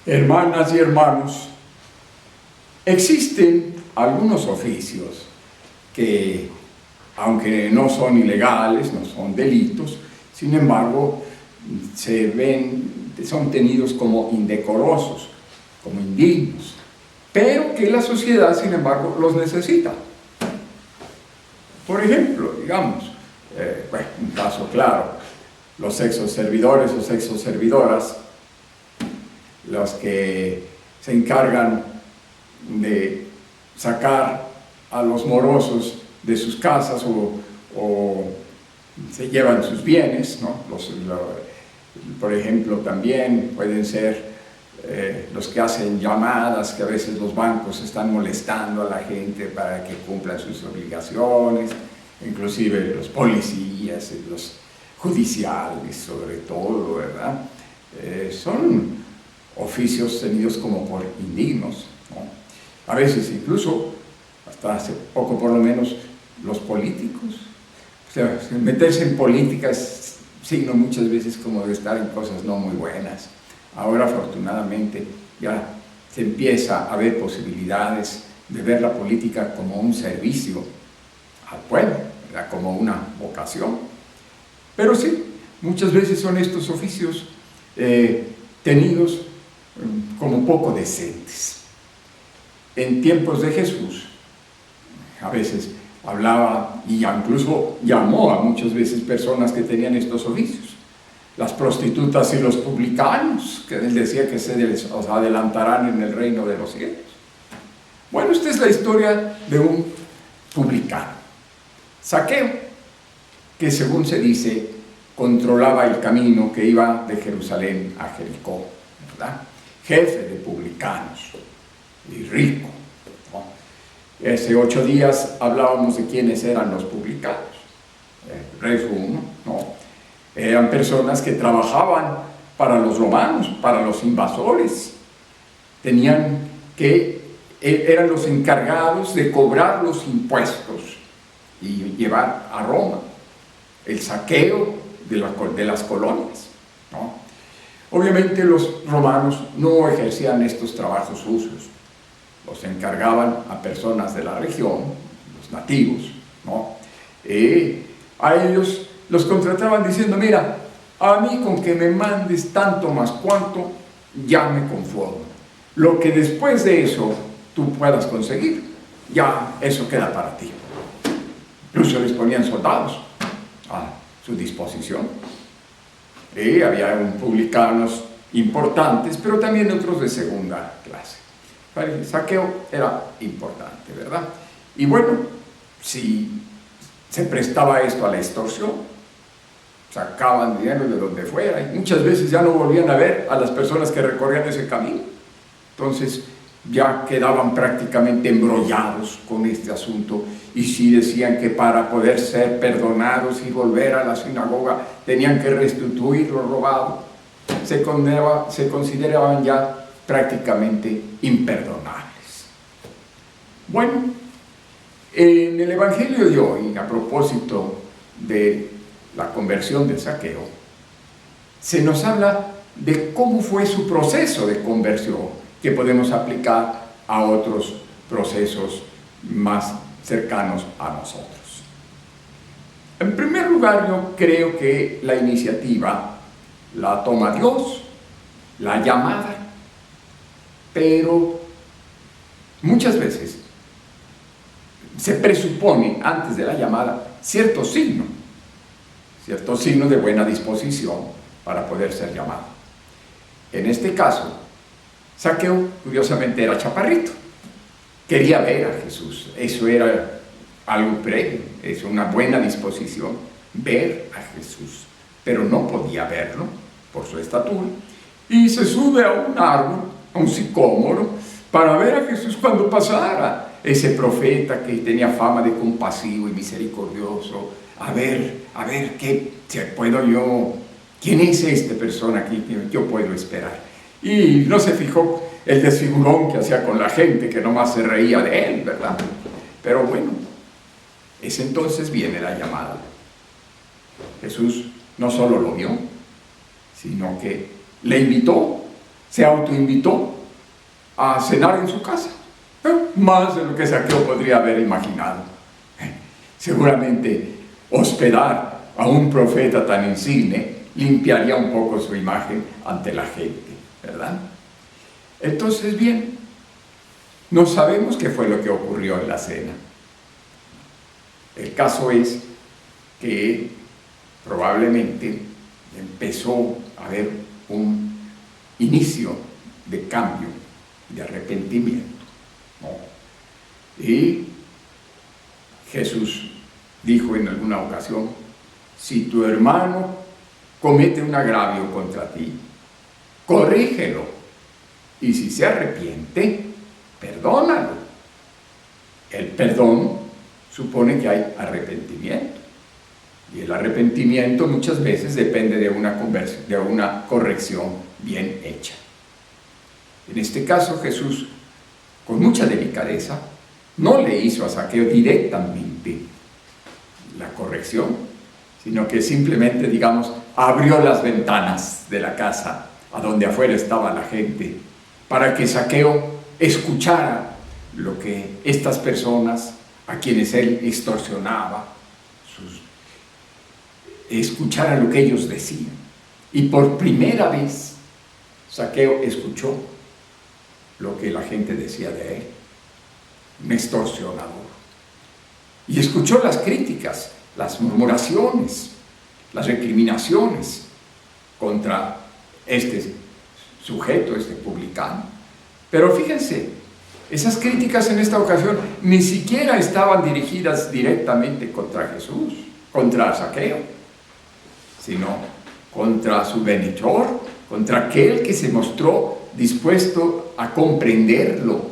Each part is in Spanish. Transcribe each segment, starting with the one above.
Hermanas y hermanos, existen algunos oficios que, aunque no son ilegales, no son delitos, sin embargo, son tenidos como indecorosos, como indignos, pero que la sociedad, sin embargo, los necesita. Por ejemplo, digamos, un caso claro, los sexoservidores o sexoservidoras, los que se encargan de sacar a los morosos de sus casas o se llevan sus bienes, ¿no? Por ejemplo, también pueden ser los que hacen llamadas, que a veces los bancos están molestando a la gente para que cumplan sus obligaciones, inclusive los policías, los judiciales sobre todo, ¿verdad? Son oficios tenidos como por indignos, ¿no? A veces incluso, hasta hace poco por lo menos, los políticos. O sea, meterse en política es signo muchas veces como de estar en cosas no muy buenas. Ahora afortunadamente ya se empieza a ver posibilidades de ver la política como un servicio al pueblo, ¿verdad? Como una vocación. Pero sí, muchas veces son estos oficios tenidos como poco decentes. En tiempos de Jesús, a veces hablaba y incluso llamó a muchas veces personas que tenían estos oficios. Las prostitutas y los publicanos, que él decía que se les adelantarán en el reino de los cielos. Bueno, esta es la historia de un publicano, Zaqueo, que según se dice, controlaba el camino que iba de Jerusalén a Jericó, ¿verdad? Jefe de publicanos y rico, ¿no? Hace 8 días hablábamos de quiénes eran los publicanos. Rey fue uno, ¿no? Eran personas que trabajaban para los romanos, para los invasores. Eran los encargados de cobrar los impuestos y llevar a Roma el saqueo de las colonias, ¿no? Obviamente los romanos no ejercían estos trabajos sucios, los encargaban a personas de la región, los nativos, ¿no? A ellos los contrataban diciendo: mira, a mí con que me mandes tanto más cuanto, ya me conformo. Lo que después de eso tú puedas conseguir, ya eso queda para ti. Incluso les ponían soldados a su disposición. Había publicanos importantes, pero también otros de segunda clase. El saqueo era importante, ¿verdad? Y bueno, si se prestaba esto a la extorsión, sacaban dinero de donde fuera y muchas veces ya no volvían a ver a las personas que recorrían ese camino. Entonces ya quedaban prácticamente embrollados con este asunto, y sí decían que para poder ser perdonados y volver a la sinagoga tenían que restituir lo robado. Se consideraban ya prácticamente imperdonables. Bueno, en el Evangelio de hoy, a propósito de la conversión de Zaqueo, se nos habla de cómo fue su proceso de conversión, que podemos aplicar a otros procesos más cercanos a nosotros. En primer lugar, yo creo que la iniciativa la toma Dios, la llamada, pero muchas veces se presupone antes de la llamada cierto signo de buena disposición para poder ser llamado. En este caso, Zaqueo, curiosamente, era chaparrito. Quería ver a Jesús. Eso era algo previo, es una buena disposición, ver a Jesús. Pero no podía verlo por su estatura. Y se sube a un árbol, a un sicómoro, para ver a Jesús cuando pasara. Ese profeta que tenía fama de compasivo y misericordioso. A ver, ¿quién es esta persona aquí que yo puedo esperar? Y no se fijó el desfigurón que hacía con la gente, que nomás se reía de él, ¿verdad? Pero bueno, es entonces viene la llamada. Jesús no solo lo vio, sino que le invitó se autoinvitó a cenar en su casa. Más de lo que Zaqueo podría haber imaginado. Seguramente hospedar a un profeta tan insigne limpiaría un poco su imagen ante la gente, ¿verdad? Entonces, bien, no sabemos qué fue lo que ocurrió en la cena. El caso es que probablemente empezó a haber un inicio de cambio, de arrepentimiento, ¿no? Y Jesús dijo en alguna ocasión: si tu hermano comete un agravio contra ti, corrígelo, y si se arrepiente, perdónalo. El perdón supone que hay arrepentimiento, y el arrepentimiento muchas veces depende de una corrección bien hecha. En este caso, Jesús, con mucha delicadeza, no le hizo a Zaqueo directamente la corrección, sino que simplemente, digamos, abrió las ventanas de la casa a donde afuera estaba la gente, para que Zaqueo escuchara lo que estas personas a quienes él extorsionaba, escuchara lo que ellos decían. Y por primera vez Zaqueo escuchó lo que la gente decía de él: un extorsionador. Y escuchó las críticas, las murmuraciones, las recriminaciones contra este sujeto, este publicano. Pero fíjense, esas críticas en esta ocasión ni siquiera estaban dirigidas directamente contra Jesús, contra Zaqueo, sino contra su benhechor, contra aquel que se mostró dispuesto a comprenderlo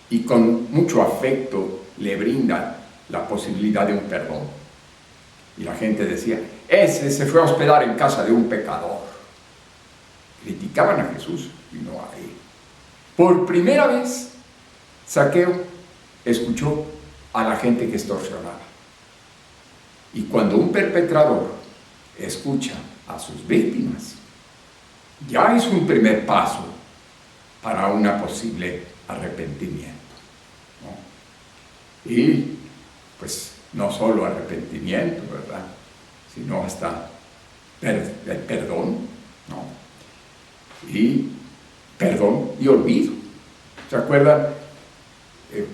y con mucho afecto le brinda la posibilidad de un perdón. Y la gente decía: ese se fue a hospedar en casa de un pecador. Criticaban a Jesús y no a él. Por primera vez, Zaqueo escuchó a la gente que extorsionaba. Y cuando un perpetrador escucha a sus víctimas, ya es un primer paso para un posible arrepentimiento, ¿no? Y pues no solo arrepentimiento, ¿verdad?, sino hasta el perdón, ¿no? Y perdón y olvido. ¿Se acuerdan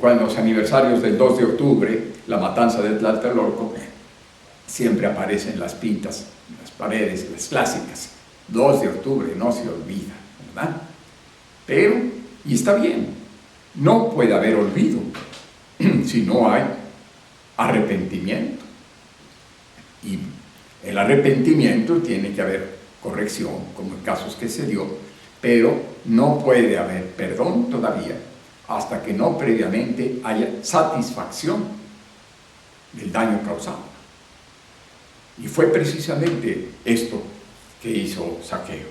cuando los aniversarios del 2 de octubre, la matanza de Tlatelolco, siempre aparecen las pintas, las paredes, las clásicas: 2 de octubre, no se olvida, ¿verdad? Pero, y está bien, no puede haber olvido si no hay arrepentimiento. Y el arrepentimiento tiene que haber corrección, como en casos que se dio, pero no puede haber perdón todavía hasta que no previamente haya satisfacción del daño causado. Y fue precisamente esto que hizo Zaqueo.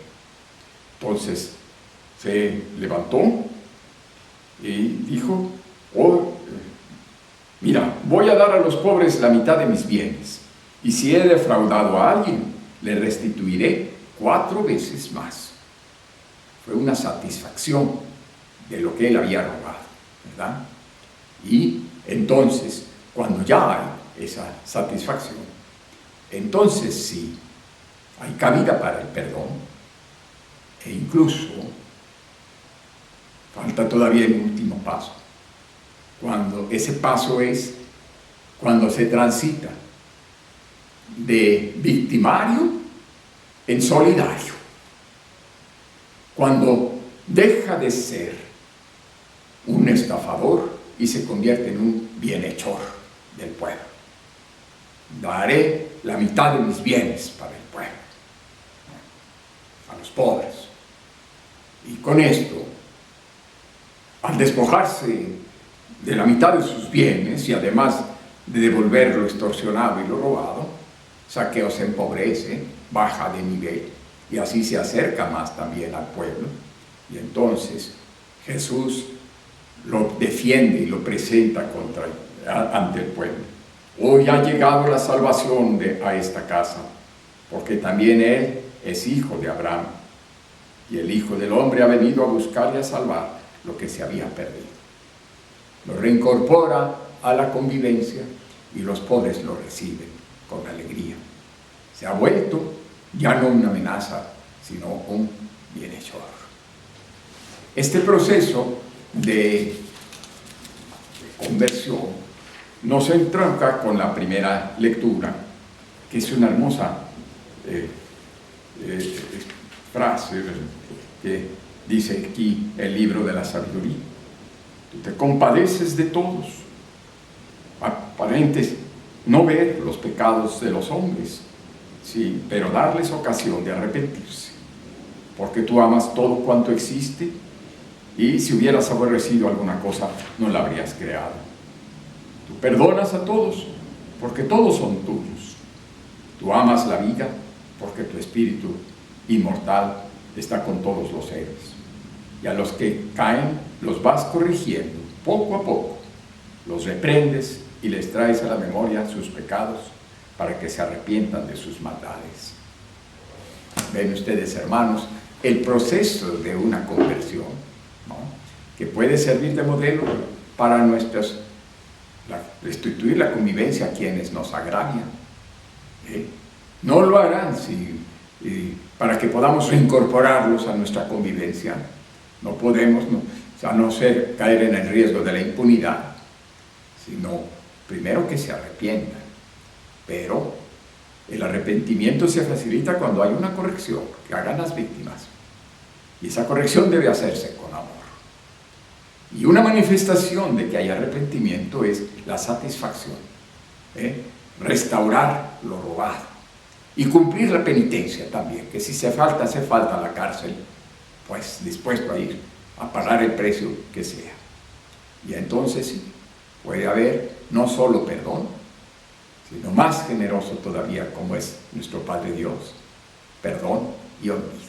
Entonces se levantó y dijo: oh, mira, voy a dar a los pobres la mitad de mis bienes, y si he defraudado a alguien, le restituiré 4 veces más. Fue una satisfacción de lo que él había robado, ¿verdad? Y entonces, cuando ya hay esa satisfacción, entonces sí hay cabida para el perdón, e incluso falta todavía el último paso. Cuando ese paso es cuando se transita de victimario en solidario, cuando deja de ser un estafador y se convierte en un bienhechor del pueblo. Daré la mitad de mis bienes para el pueblo, a los pobres. Y con esto, al despojarse de la mitad de sus bienes y además de devolver lo extorsionado y lo robado, Zaqueo se empobrece, baja de nivel y así se acerca más también al pueblo. Y entonces Jesús lo defiende y lo presenta ante el pueblo. Hoy ha llegado la salvación a esta casa, porque también él es hijo de Abraham. y el Hijo del Hombre ha venido a buscar y a salvar lo que se había perdido. Lo reincorpora a la convivencia y los pobres lo reciben con alegría. Se ha vuelto ya no una amenaza, sino un bienhechor. Este proceso de conversión nos entronca con la primera lectura, que es una hermosa frase que dice aquí el libro de la sabiduría. Tú te compadeces de todos, aparentes no ver los pecados de los hombres, sí, pero darles ocasión de arrepentirse, porque tú amas todo cuanto existe, y si hubieras aborrecido alguna cosa, no la habrías creado. Tú perdonas a todos, porque todos son tuyos. Tú amas la vida, porque tu espíritu inmortal está con todos los seres. Y a los que caen, los vas corrigiendo poco a poco. Los reprendes y les traes a la memoria sus pecados para que se arrepientan de sus maldades. Ven ustedes, hermanos, el proceso de una conversión, ¿no?, que puede servir de modelo para restituir la convivencia a quienes nos agravian. No lo harán para que podamos reincorporarlos a nuestra convivencia. No podemos, a no ser caer en el riesgo de la impunidad, sino primero que se arrepientan. Pero el arrepentimiento se facilita cuando hay una corrección que hagan las víctimas. Y esa corrección debe hacerse con amor. Y una manifestación de que hay arrepentimiento es la satisfacción, restaurar lo robado y cumplir la penitencia también, que si hace falta la cárcel, pues dispuesto a ir a pagar el precio que sea. Y entonces sí, puede haber no solo perdón, sino más generoso todavía, como es nuestro Padre Dios, perdón y olvido.